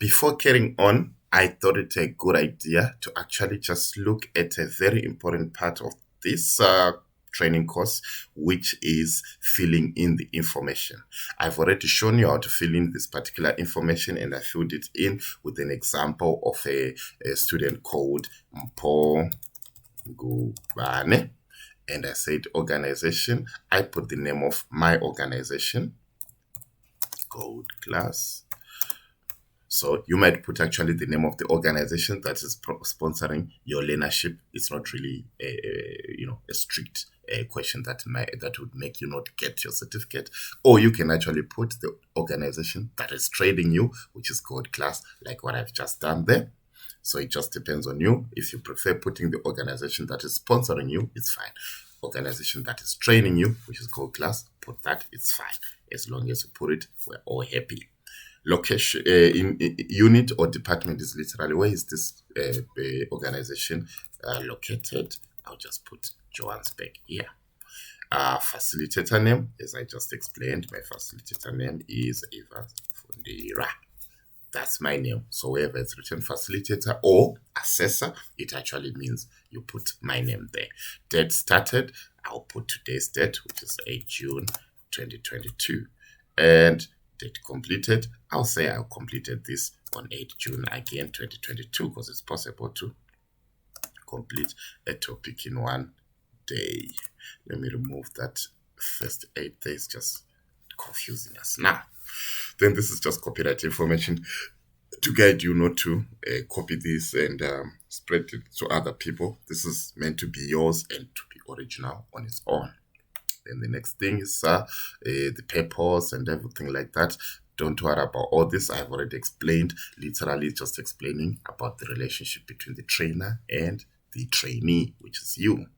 before carrying on, I thought it a good idea to actually just look at a very important part of this training course, which is filling in the information. I've already shown you how to fill in this particular information, and I filled it in with an example of a student called Mpho Ngubane. And I said organization. I put the name of my organization, Gold Class. So you might put actually the name of the organization that is sponsoring your learnership. It's not really a strict question that would make you not get your certificate. Or you can actually put the organization that is trading you, which is Gold Class, like what I've just done there. So it just depends on you. If you prefer putting the organization that is sponsoring you, it's fine. Organization that is training you, which is Gold Class, put that, it's fine. As long as you put it, we're all happy. Location, unit or department is literally where is this organization located. I'll just put Johannesburg here. Facilitator name, as I just explained, my facilitator name is Eva Fundira. That's my name. So wherever it's written facilitator or assessor, it actually means you put my name there. Date started, I'll put today's date, which is 8 June 2022. And date completed, I'll say I completed this on 8 June again 2022, because it's possible to complete a topic in one day. Let me remove that first 8 days, just confusing us now. Then this is just copyright information to guide you not to copy this and spread it to other people. This is meant to be yours and to be original on its own. Then the next thing is the purpose and everything like that. Don't worry about all this. I've already explained, literally just explaining about the relationship between the trainer and the trainee, which is you.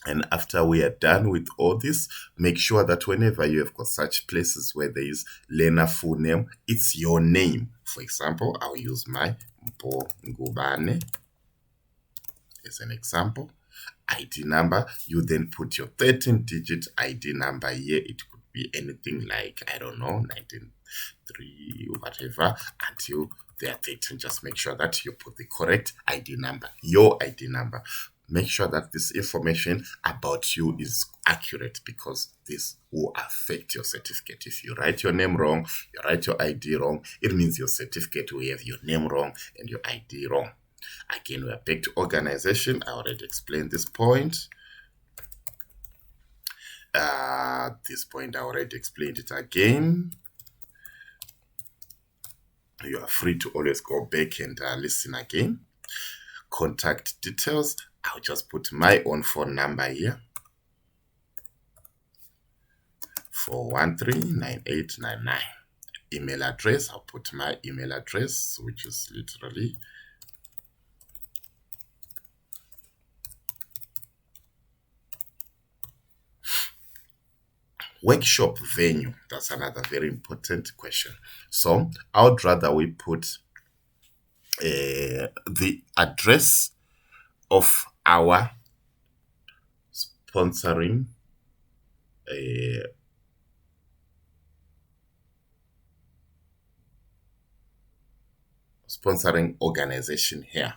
And after we are done with all this, make sure that whenever you have got such places where there is learner full name, it's your name. For example, I'll use my Mpho Ngubane as an example. ID number, you then put your 13-digit ID number here. It could be anything like, I don't know, 193, whatever, until they are 13. Just make sure that you put the correct ID number, your ID number. Make sure that this information about you is accurate, because this will affect your certificate. If you write your name wrong, you write your ID wrong, it means your certificate will have your name wrong and your ID wrong. Again, we are back to organization. I already explained this point. This point, I already explained it again. You are free to always go back and listen again. Contact details. I'll just put my own phone number here. 4139899. Email address. I'll put my email address, which is literally workshop venue. That's another very important question. So I would rather we put the address of our sponsoring organization here.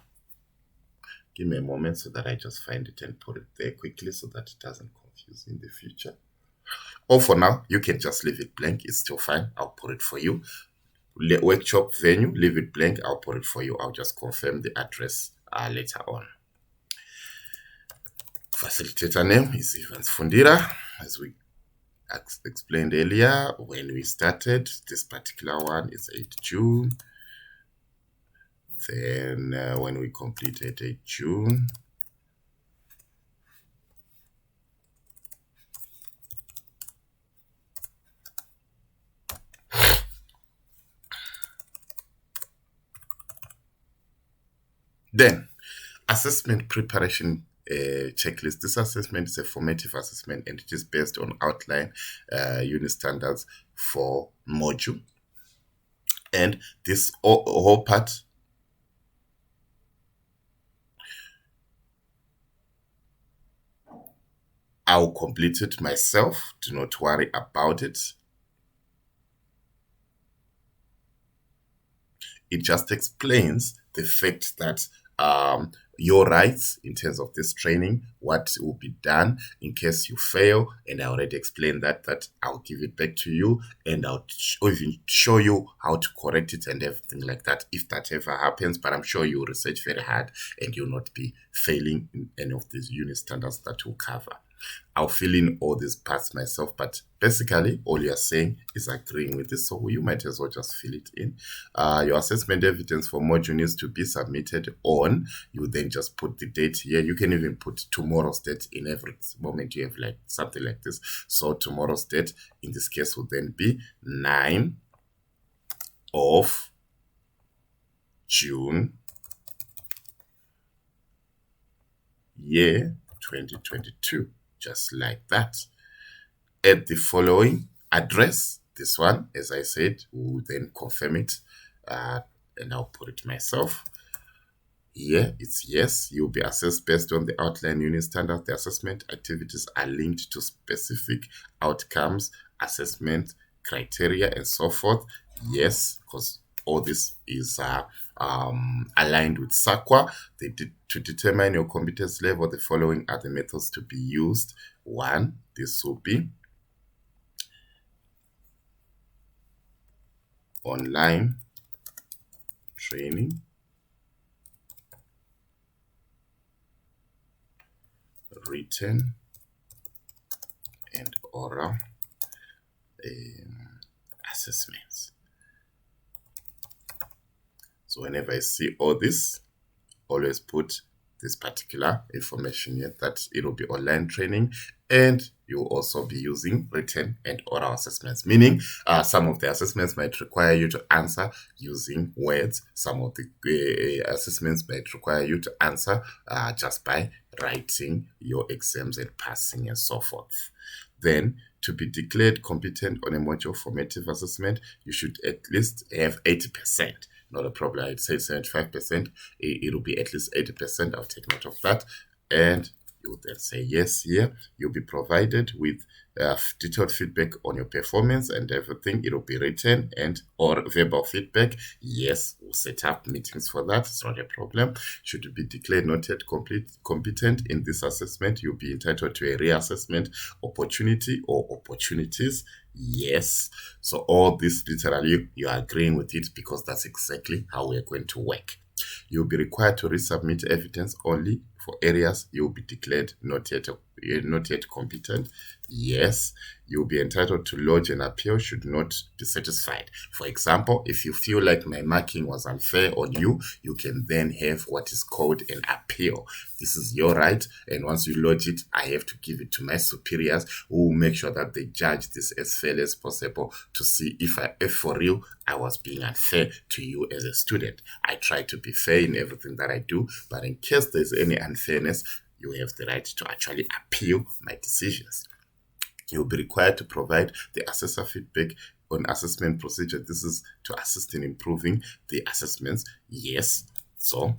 Give me a moment so that I just find it and put it there quickly so that it doesn't confuse in the future. Or for now, you can just leave it blank. It's still fine. I'll put it for you. Workshop venue, leave it blank. I'll put it for you. I'll just confirm the address later on. Facilitator name is Evans Fundira. As we explained earlier, when we started, this particular one is 8 June. Then when we completed 8 June, then assessment preparation checklist. This assessment is a formative assessment, and it is based on outline unit standards for module. And this whole part I'll complete it myself. Do not worry about it. it just explains the fact that your rights in terms of this training, what will be done in case you fail, and I already explained that I'll give it back to you, and I'll even show you how to correct it and everything like that if that ever happens. But I'm sure you'll research very hard and you'll not be failing in any of these unit standards that will cover. I'll fill in all these parts myself, but basically all you're saying is agreeing with this, so you might as well just fill it in. Your assessment evidence for module needs to be submitted on. You then just put the date here. You can even put tomorrow's date in every moment you have like something like this. So tomorrow's date in this case will then be 9 of June, year 2022. Just like that. Add the following address. This one, as I said, we'll then confirm it, and I'll put it myself. Here it's yes. You'll be assessed based on the outline unit standard. The assessment activities are linked to specific outcomes, assessment criteria, and so forth. Yes, because all this is aligned with SAQA. To determine your competence level, the following are the methods to be used. 1, this will be online training, written and oral assessments. So whenever I see all this, always put this particular information here, that it will be online training, and you'll also be using written and oral assessments, meaning some of the assessments might require you to answer using words. Some of the assessments might require you to answer just by writing your exams and passing and so forth. Then, to be declared competent on a module formative assessment, you should at least have 80%. Not a problem. I'd say 75%. It'll be at least 80%. I'll take note of that. And you then say yes here. You'll be provided with detailed feedback on your performance and everything. It'll be written and or verbal feedback. Yes, we'll set up meetings for that. It's not a problem. Should you be declared not yet competent in this assessment, you'll be entitled to a reassessment opportunity or opportunities. Yes. So all this literally you are agreeing with it, because that's exactly how we're going to work. You'll be required to resubmit evidence only for areas you'll be declared not yet competent. Yes. You'll be entitled to lodge an appeal should not be satisfied. For example, if you feel like my marking was unfair on you, you can then have what is called an appeal. This is your right, and once you lodge it, I have to give it to my superiors, who will make sure that they judge this as fairly as possible to see if for real I was being unfair to you as a student. I try to be fair in everything that I do, but in case there's any unfairness, you have the right to actually appeal my decisions. You'll be required to provide the assessor feedback on assessment procedure. This is to assist in improving the assessments. Yes. So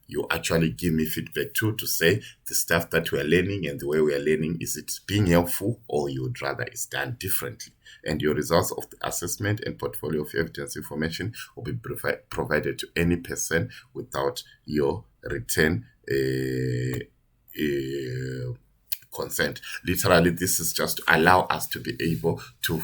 you actually give me feedback too, to say the stuff that we are learning and the way we are learning, is it being helpful, or you would rather it's done differently. And your results of the assessment and portfolio of evidence information will be provided to any person without your written consent. Literally, this is just to allow us to be able to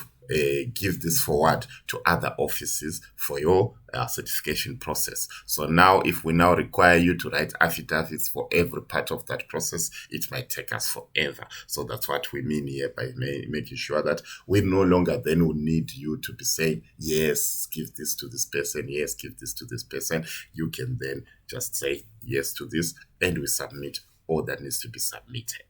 give this forward to other offices for your certification process. So now, if we now require you to write affidavits for every part of that process, it might take us forever. So that's what we mean here by making sure that we no longer then will need you to be saying, yes, give this to this person, yes, give this to this person. You can then just say yes to this, and we submit all that needs to be submitted.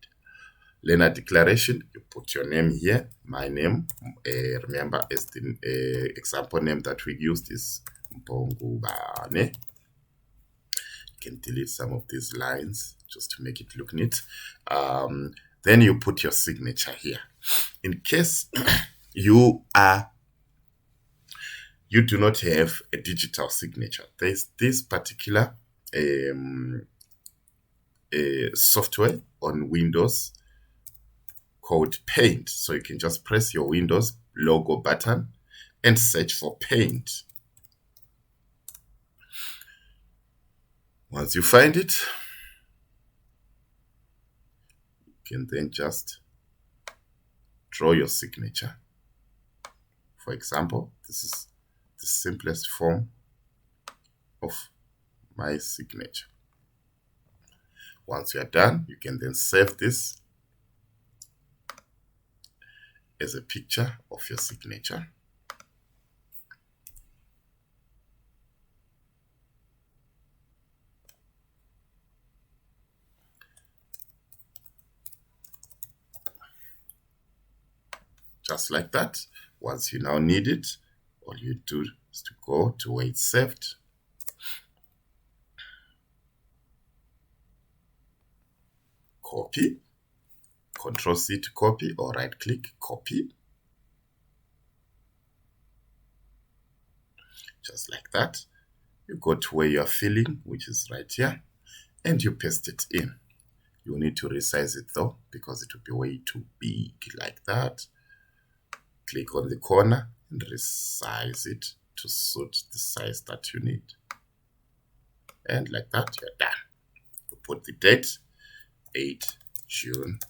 Learner declaration, you put your name here. My name, remember, as the example name that we used is Mpongubane. You can delete some of these lines just to make it look neat. Then you put your signature here. In case you do not have a digital signature, there's this particular software on Windows called Paint. So you can just press your Windows logo button and search for Paint. Once you find it, you can then just draw your signature. For example, this is the simplest form of my signature. Once you are done, you can then save this as a picture of your signature. Just like that. Once you now need it, all you do is to go to where it's saved. Copy. Control C to copy, or right click, copy. Just like that. You go to where you are filling, which is right here, and you paste it in. You need to resize it though, because it will be way too big like that. Click on the corner and resize it to suit the size that you need. And like that, you're done. You put the date, 8 June.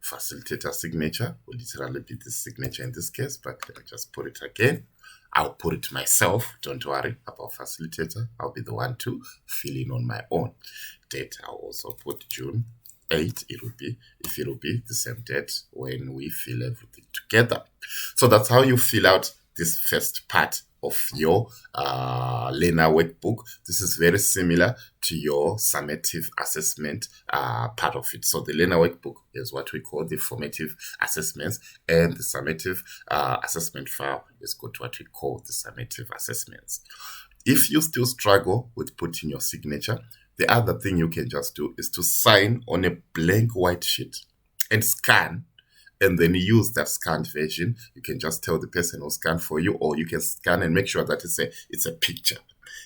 Facilitator signature will literally be the signature in this case, but let me just put it again. I'll put it myself. Don't worry about facilitator. I'll be the one to fill in on my own. Date, I'll also put June 8. It will be, if it will be the same date when we fill everything together. So that's how you fill out this first part of your learner workbook. This is very similar to your summative assessment part of it. So the learner workbook is what we call the formative assessments, and the summative assessment file is called what we call the summative assessments. If you still struggle with putting your signature, the other thing you can just do is to sign on a blank white sheet and scan, and then use that scanned version. You can just tell the person who scan for you, or you can scan and make sure that it's a picture,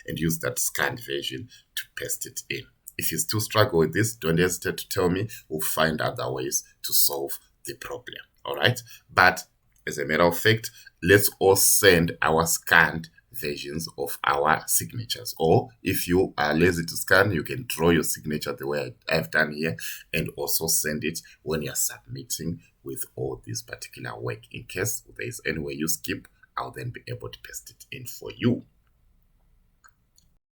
and use that scanned version to paste it in. If you still struggle with this, don't hesitate to tell me. We'll find other ways to solve the problem. All right. But as a matter of fact, let's all send our scanned versions of our signatures. Or if you are lazy to scan, you can draw your signature the way I've done here, and also send it when you're submitting with all this particular work. In case there is any way you skip, I'll then be able to paste it in for you.